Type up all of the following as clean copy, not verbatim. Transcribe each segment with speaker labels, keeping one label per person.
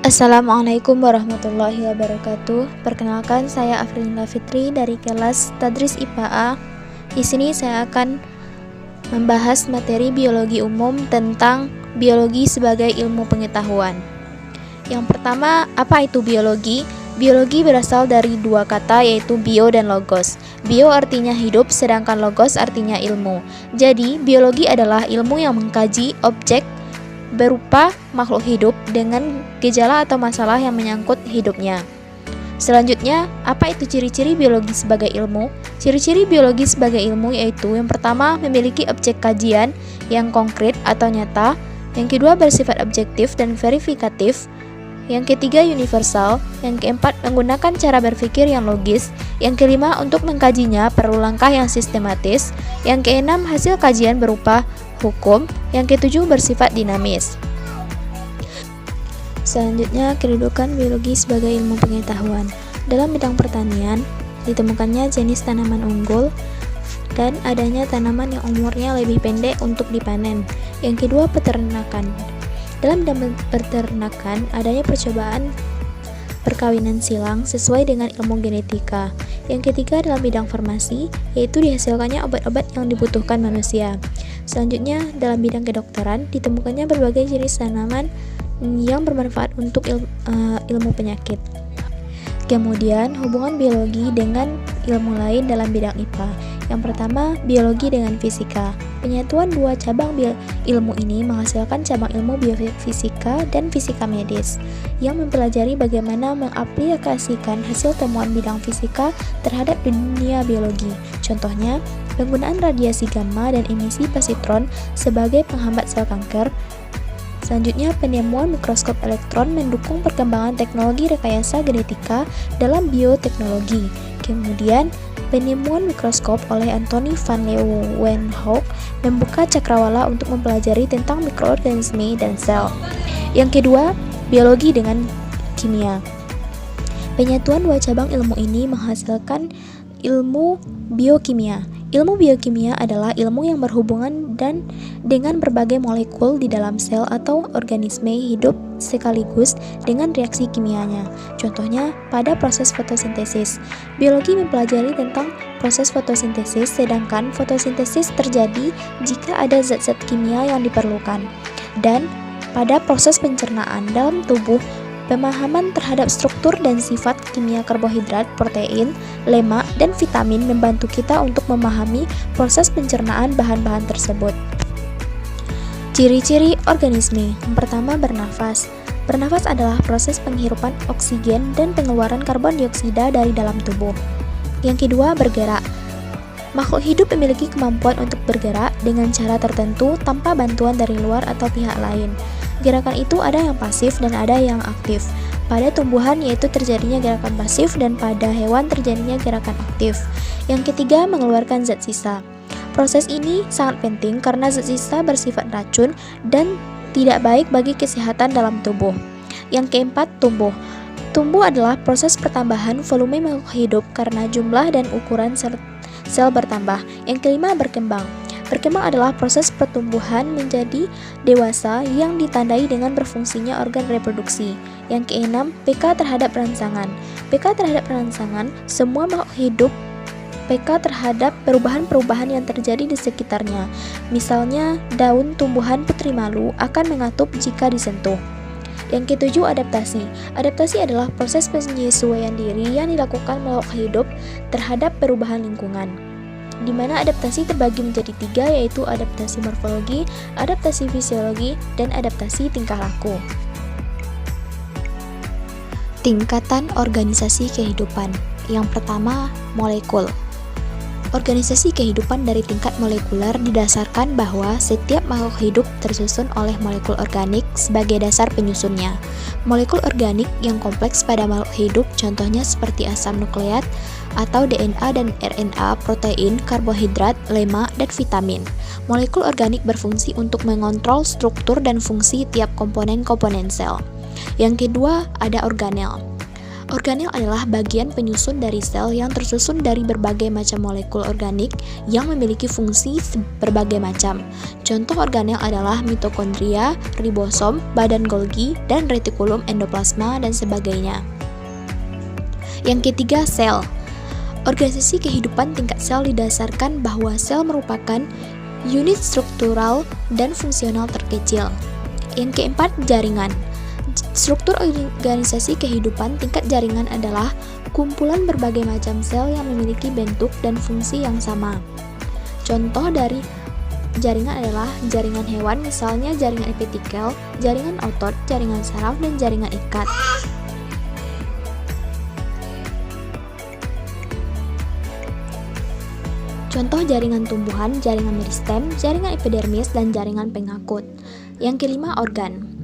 Speaker 1: Assalamualaikum warahmatullahi wabarakatuh. Perkenalkan, saya Afrinda Fitri dari kelas Tadris IPA A. Di sini saya akan membahas materi biologi umum tentang biologi sebagai ilmu pengetahuan. Yang pertama, apa itu biologi? Biologi berasal dari dua kata, yaitu bio dan logos. Bio artinya hidup, sedangkan logos artinya ilmu. Jadi, biologi adalah ilmu yang mengkaji objek berupa makhluk hidup dengan gejala atau masalah yang menyangkut hidupnya. Selanjutnya, apa itu ciri-ciri biologi sebagai ilmu? Ciri-ciri biologi sebagai ilmu yaitu yang pertama, memiliki objek kajian yang konkret atau nyata. Yang kedua, bersifat objektif dan verifikatif. Yang ketiga, universal. Yang keempat, menggunakan cara berpikir yang logis. Yang kelima, untuk mengkajinya perlu langkah yang sistematis. Yang keenam, hasil kajian berupa hukum. Yang ketujuh, bersifat dinamis. Selanjutnya, kedudukan biologi sebagai ilmu pengetahuan. Dalam bidang pertanian, ditemukannya jenis tanaman unggul dan adanya tanaman yang umurnya lebih pendek untuk dipanen. Yang kedua, peternakan. Dalam bidang peternakan, adanya percobaan perkawinan silang sesuai dengan ilmu genetika. Yang ketiga, dalam bidang farmasi, yaitu dihasilkannya obat-obat yang dibutuhkan manusia. Selanjutnya, dalam bidang kedokteran, ditemukannya berbagai jenis tanaman yang bermanfaat untuk ilmu penyakit. Kemudian, hubungan biologi dengan ilmu lain dalam bidang IPA. Yang pertama, biologi dengan fisika. Penyatuan dua cabang ilmu ini menghasilkan cabang ilmu biofisika dan fisika medis, yang mempelajari bagaimana mengaplikasikan hasil temuan bidang fisika terhadap dunia biologi. Contohnya, penggunaan radiasi gamma dan emisi positron sebagai penghambat sel kanker. Selanjutnya, penemuan mikroskop elektron mendukung perkembangan teknologi rekayasa genetika dalam bioteknologi. Kemudian, penemuan mikroskop oleh Anthony van Leeuwenhoek membuka cakrawala untuk mempelajari tentang mikroorganisme dan sel. Yang kedua, biologi dengan kimia. Penyatuan dua cabang ilmu ini menghasilkan ilmu biokimia. Ilmu biokimia adalah ilmu yang berhubungan dengan berbagai molekul di dalam sel atau organisme hidup sekaligus dengan reaksi kimianya. Contohnya, pada proses fotosintesis. Biologi mempelajari tentang proses fotosintesis, sedangkan fotosintesis terjadi jika ada zat-zat kimia yang diperlukan. Dan pada proses pencernaan dalam tubuh, pemahaman terhadap struktur dan sifat kimia karbohidrat, protein, lemak, dan vitamin membantu kita untuk memahami proses pencernaan bahan-bahan tersebut. Ciri-ciri organisme. Yang pertama, bernafas. Bernafas adalah proses penghirupan oksigen dan pengeluaran karbon dioksida dari dalam tubuh. Yang kedua, bergerak. Makhluk hidup memiliki kemampuan untuk bergerak dengan cara tertentu tanpa bantuan dari luar atau pihak lain. Gerakan itu ada yang pasif dan ada yang aktif. Pada tumbuhan yaitu terjadinya gerakan pasif dan pada hewan terjadinya gerakan aktif. Yang ketiga, mengeluarkan zat sisa. Proses ini sangat penting karena zat sisa bersifat racun dan tidak baik bagi kesehatan dalam tubuh. Yang keempat, tumbuh. Tumbuh adalah proses pertambahan volume makhluk hidup karena jumlah dan ukuran sel bertambah. Yang kelima, berkembang. Berkembang adalah proses pertumbuhan menjadi dewasa yang ditandai dengan berfungsinya organ reproduksi. Yang keenam, PK terhadap rangsangan. PK terhadap rangsangan, semua makhluk hidup PK terhadap perubahan-perubahan yang terjadi di sekitarnya. Misalnya, daun tumbuhan putri malu akan mengatup jika disentuh. Yang ketujuh, adaptasi. Adaptasi adalah proses penyesuaian diri yang dilakukan makhluk hidup terhadap perubahan lingkungan, di mana adaptasi terbagi menjadi tiga, yaitu adaptasi morfologi, adaptasi fisiologi, dan adaptasi tingkah laku. Tingkatan organisasi kehidupan. Yang pertama, molekul. Organisasi kehidupan dari tingkat molekuler didasarkan bahwa setiap makhluk hidup tersusun oleh molekul organik sebagai dasar penyusunnya. Molekul organik yang kompleks pada makhluk hidup contohnya seperti asam nukleat atau DNA dan RNA, protein, karbohidrat, lemak, dan vitamin. Molekul organik berfungsi untuk mengontrol struktur dan fungsi tiap komponen-komponen sel. Yang kedua, ada organel. Organel adalah bagian penyusun dari sel yang tersusun dari berbagai macam molekul organik yang memiliki fungsi berbagai macam. Contoh organel adalah mitokondria, ribosom, badan Golgi, dan retikulum endoplasma, dan sebagainya. Yang ketiga, sel. Organisasi kehidupan tingkat sel didasarkan bahwa sel merupakan unit struktural dan fungsional terkecil. Yang keempat, jaringan. Struktur organisasi kehidupan tingkat jaringan adalah kumpulan berbagai macam sel yang memiliki bentuk dan fungsi yang sama. Contoh dari jaringan adalah jaringan hewan, misalnya jaringan epitekel, jaringan otot, jaringan saraf, dan jaringan ikat. Contoh jaringan tumbuhan, jaringan meristem, jaringan epidermis, dan jaringan pengakut. Yang kelima, organ.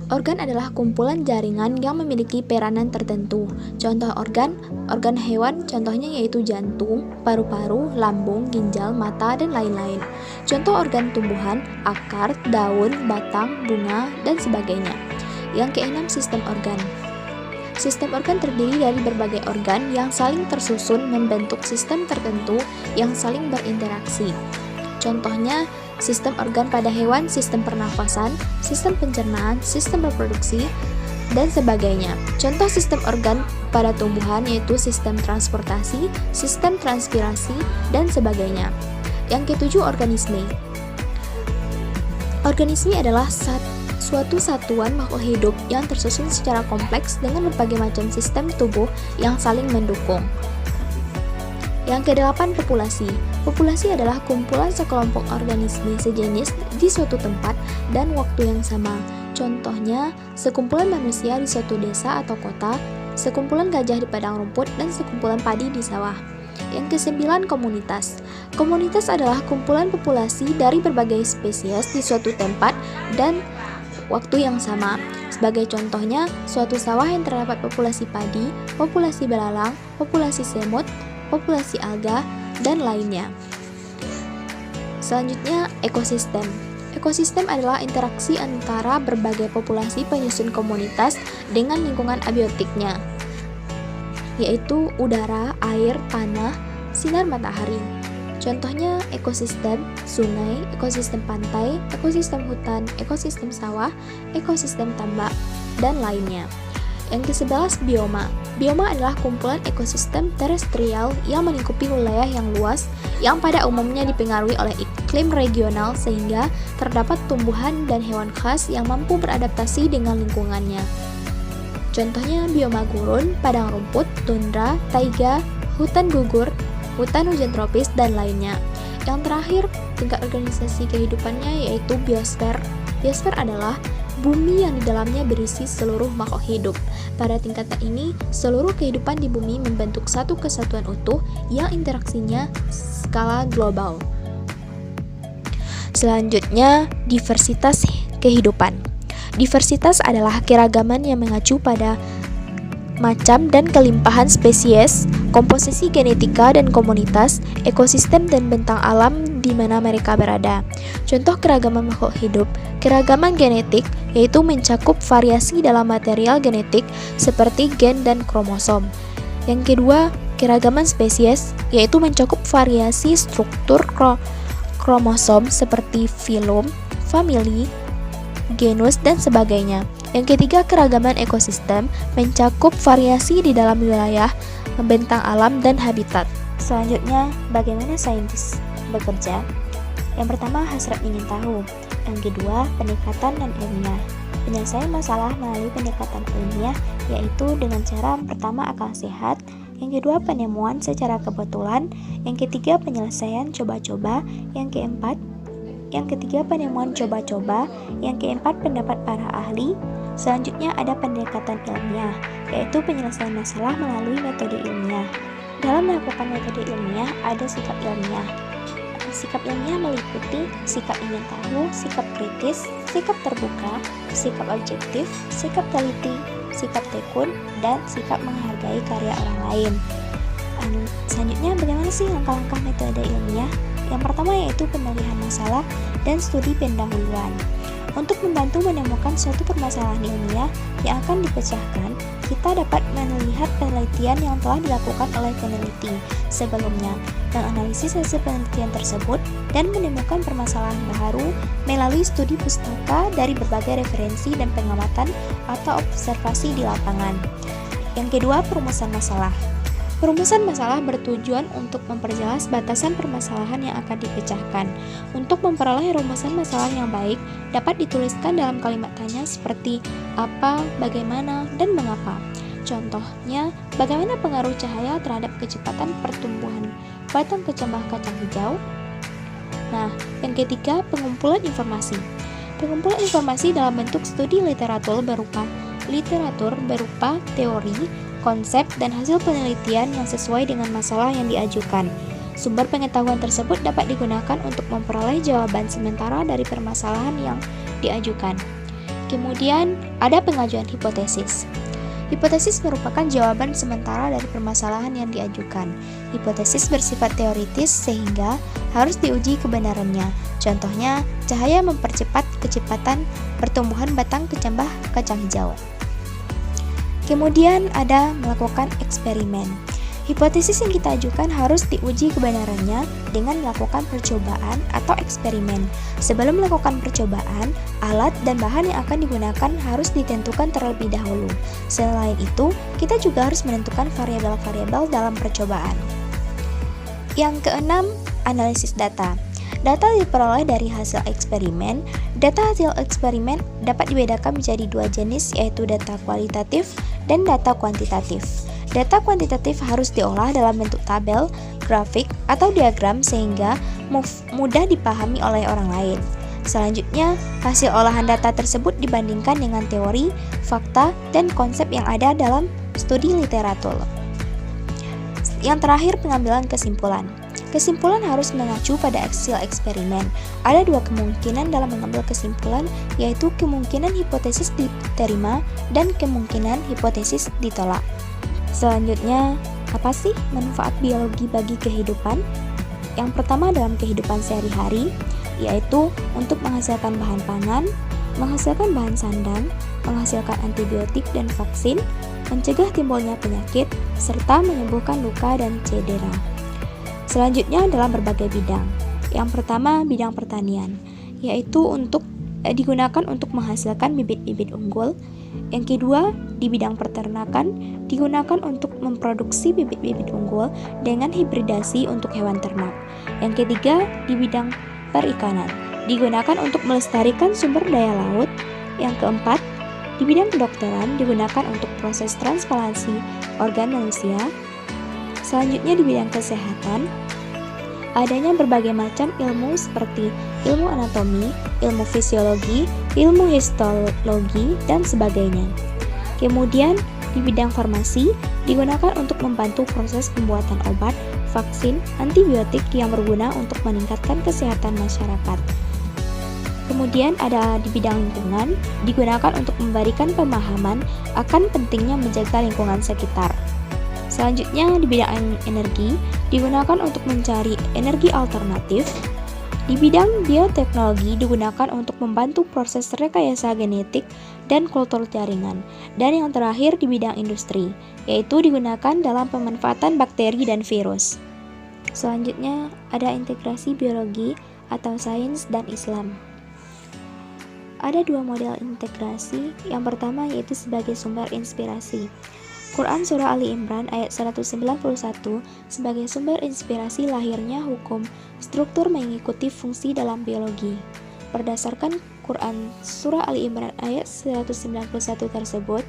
Speaker 1: Organ adalah kumpulan jaringan yang memiliki peranan tertentu. Contoh organ hewan contohnya yaitu jantung, paru-paru, lambung, ginjal, mata, dan lain-lain. Contoh organ tumbuhan, akar, daun, batang, bunga, dan sebagainya. Yang keenam, sistem organ. Sistem organ terdiri dari berbagai organ yang saling tersusun membentuk sistem tertentu yang saling berinteraksi. Contohnya, sistem organ pada hewan, sistem pernafasan, sistem pencernaan, sistem reproduksi, dan sebagainya. Contoh sistem organ pada tumbuhan yaitu sistem transportasi, sistem transpirasi, dan sebagainya. Yang ketujuh, organisme. Organisme adalah suatu satuan makhluk hidup yang tersusun secara kompleks dengan berbagai macam sistem tubuh yang saling mendukung. Yang kedelapan, populasi. Populasi adalah kumpulan sekelompok organisme sejenis di suatu tempat dan waktu yang sama. Contohnya, sekumpulan manusia di suatu desa atau kota, sekumpulan gajah di padang rumput, dan sekumpulan padi di sawah. Yang kesembilan, komunitas. Komunitas adalah kumpulan populasi dari berbagai spesies di suatu tempat dan waktu yang sama. Sebagai contohnya, suatu sawah yang terdapat populasi padi, populasi belalang, populasi semut, populasi alga, dan lainnya. Selanjutnya, ekosistem. Ekosistem adalah interaksi antara berbagai populasi penyusun komunitas dengan lingkungan abiotiknya, yaitu udara, air, tanah, sinar matahari. Contohnya ekosistem sungai, ekosistem pantai, ekosistem hutan, ekosistem sawah, ekosistem tambak, dan lainnya. Yang ke-11, bioma. Bioma adalah kumpulan ekosistem terestrial yang melingkupi wilayah yang luas yang pada umumnya dipengaruhi oleh iklim regional sehingga terdapat tumbuhan dan hewan khas yang mampu beradaptasi dengan lingkungannya. Contohnya bioma gurun, padang rumput, tundra, taiga, hutan gugur, hutan hujan tropis, dan lainnya. Yang terakhir, tingkat organisasi kehidupannya yaitu biosfer. Biosfer adalah bumi yang di dalamnya berisi seluruh makhluk hidup. Pada tingkatan ini, seluruh kehidupan di bumi membentuk satu kesatuan utuh yang interaksinya skala global. Selanjutnya, diversitas kehidupan. Diversitas adalah keragaman yang mengacu pada macam dan kelimpahan spesies, komposisi genetika dan komunitas, ekosistem dan bentang alam di mana mereka berada. Contoh keragaman makhluk hidup, keragaman genetik yaitu mencakup variasi dalam material genetik seperti gen dan kromosom. Yang kedua, keragaman spesies yaitu mencakup variasi struktur kromosom seperti filum, famili, genus, dan sebagainya. Yang ketiga, keragaman ekosistem mencakup variasi di dalam wilayah, bentang alam, dan habitat. Selanjutnya, bagaimana saintis bekerja? Yang pertama, hasrat ingin tahu. Yang kedua, pendekatan dan ilmiah. Penyelesaian masalah melalui pendekatan ilmiah, yaitu dengan cara pertama akal sehat, yang kedua penemuan secara kebetulan, yang ketiga penyelesaian coba-coba, yang ketiga penemuan coba-coba, yang keempat pendapat para ahli. Selanjutnya ada pendekatan ilmiah, yaitu penyelesaian masalah melalui metode ilmiah. Dalam melakukan metode ilmiah ada sikap ilmiah. Sikap ilmiah meliputi sikap ingin tahu, sikap kritis, sikap terbuka, sikap objektif, sikap teliti, sikap tekun, dan sikap menghargai karya orang lain. Selanjutnya, bagaimana sih langkah-langkah metode ilmiah? Yang pertama yaitu pemilihan masalah dan studi pendahuluan. Untuk membantu menemukan suatu permasalahan ilmiah yang akan dipecahkan, kita dapat melihat penelitian yang telah dilakukan oleh peneliti sebelumnya, menganalisis hasil penelitian tersebut, dan menemukan permasalahan baru melalui studi pustaka dari berbagai referensi dan pengamatan atau observasi di lapangan. Yang kedua, perumusan masalah. Perumusan masalah bertujuan untuk memperjelas batasan permasalahan yang akan dipecahkan. Untuk memperoleh rumusan masalah yang baik, dapat dituliskan dalam kalimat tanya seperti apa, bagaimana, dan mengapa. Contohnya, bagaimana pengaruh cahaya terhadap kecepatan pertumbuhan batang kecambah kacang hijau? Nah, yang ketiga, pengumpulan informasi. Pengumpulan informasi dalam bentuk studi literatur berupa teori, konsep, dan hasil penelitian yang sesuai dengan masalah yang diajukan. Sumber pengetahuan tersebut dapat digunakan untuk memperoleh jawaban sementara dari permasalahan yang diajukan. Kemudian, ada pengajuan hipotesis. Hipotesis merupakan jawaban sementara dari permasalahan yang diajukan. Hipotesis bersifat teoritis sehingga harus diuji kebenarannya. Contohnya, cahaya mempercepat kecepatan pertumbuhan batang kecambah kacang hijau. Kemudian ada melakukan eksperimen. Hipotesis yang kita ajukan harus diuji kebenarannya dengan melakukan percobaan atau eksperimen. Sebelum melakukan percobaan, alat dan bahan yang akan digunakan harus ditentukan terlebih dahulu. Selain itu, kita juga harus menentukan variabel-variabel dalam percobaan. Yang keenam, analisis data. Data diperoleh dari hasil eksperimen. Data hasil eksperimen dapat dibedakan menjadi dua jenis, yaitu data kualitatif dan data kuantitatif. Data kuantitatif harus diolah dalam bentuk tabel, grafik, atau diagram sehingga mudah dipahami oleh orang lain. Selanjutnya, hasil olahan data tersebut dibandingkan dengan teori, fakta, dan konsep yang ada dalam studi literatur. Yang terakhir, pengambilan kesimpulan. Kesimpulan harus mengacu pada hasil eksperimen. Ada dua kemungkinan dalam mengambil kesimpulan, yaitu kemungkinan hipotesis diterima dan kemungkinan hipotesis ditolak. Selanjutnya, apa sih manfaat biologi bagi kehidupan? Yang pertama dalam kehidupan sehari-hari, yaitu untuk menghasilkan bahan pangan, menghasilkan bahan sandang, menghasilkan antibiotik dan vaksin, mencegah timbulnya penyakit, serta menyembuhkan luka dan cedera. Selanjutnya dalam berbagai bidang. Yang pertama, bidang pertanian, yaitu digunakan untuk menghasilkan bibit-bibit unggul. Yang kedua, di bidang peternakan, digunakan untuk memproduksi bibit-bibit unggul dengan hibridasi untuk hewan ternak. Yang ketiga, di bidang perikanan, digunakan untuk melestarikan sumber daya laut. Yang keempat, di bidang kedokteran, digunakan untuk proses transplantasi organ manusia. Selanjutnya di bidang kesehatan, adanya berbagai macam ilmu seperti ilmu anatomi, ilmu fisiologi, ilmu histologi, dan sebagainya. Kemudian di bidang farmasi, digunakan untuk membantu proses pembuatan obat, vaksin, antibiotik yang berguna untuk meningkatkan kesehatan masyarakat. Kemudian ada di bidang lingkungan, digunakan untuk memberikan pemahaman akan pentingnya menjaga lingkungan sekitar. Selanjutnya di bidang energi, digunakan untuk mencari energi alternatif. Di bidang bioteknologi, digunakan untuk membantu proses rekayasa genetik dan kultur jaringan. Dan yang terakhir di bidang industri, yaitu digunakan dalam pemanfaatan bakteri dan virus. Selanjutnya ada integrasi biologi atau sains dan Islam. Ada dua model integrasi. Yang pertama yaitu sebagai sumber inspirasi. Quran Surah Ali Imran ayat 191 sebagai sumber inspirasi lahirnya hukum struktur mengikuti fungsi dalam biologi. Berdasarkan Quran Surah Ali Imran ayat 191 tersebut,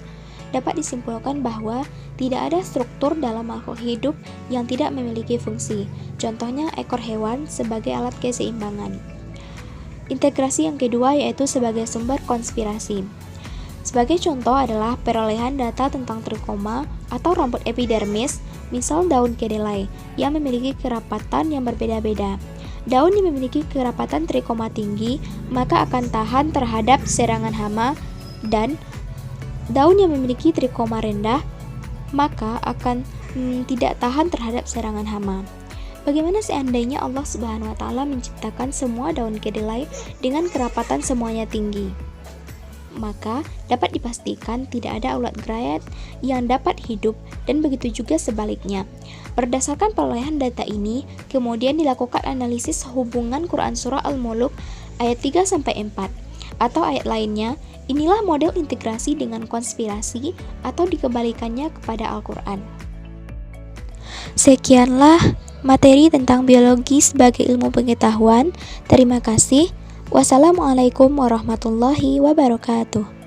Speaker 1: dapat disimpulkan bahwa tidak ada struktur dalam makhluk hidup yang tidak memiliki fungsi. Contohnya ekor hewan sebagai alat keseimbangan. Integrasi yang kedua yaitu sebagai sumber konspirasi. Sebagai contoh adalah perolehan data tentang trikoma atau rambut epidermis, misal daun kedelai yang memiliki kerapatan yang berbeda-beda. Daun yang memiliki kerapatan trikoma tinggi maka akan tahan terhadap serangan hama, dan daun yang memiliki trikoma rendah maka akan tidak tahan terhadap serangan hama. Bagaimana seandainya Allah Subhanahu wa Ta'ala menciptakan semua daun kedelai dengan kerapatan semuanya tinggi? maka dapat dipastikan tidak ada aulat gaib yang dapat hidup, dan begitu juga sebaliknya. Berdasarkan perolehan data ini, kemudian dilakukan analisis hubungan Quran Surah Al-Mulk ayat 3-4 atau ayat lainnya. Inilah model integrasi dengan konspirasi atau dikembalikannya kepada Al-Quran. Sekianlah materi tentang biologi sebagai ilmu pengetahuan. Terima kasih. Wassalamualaikum warahmatullahi wabarakatuh.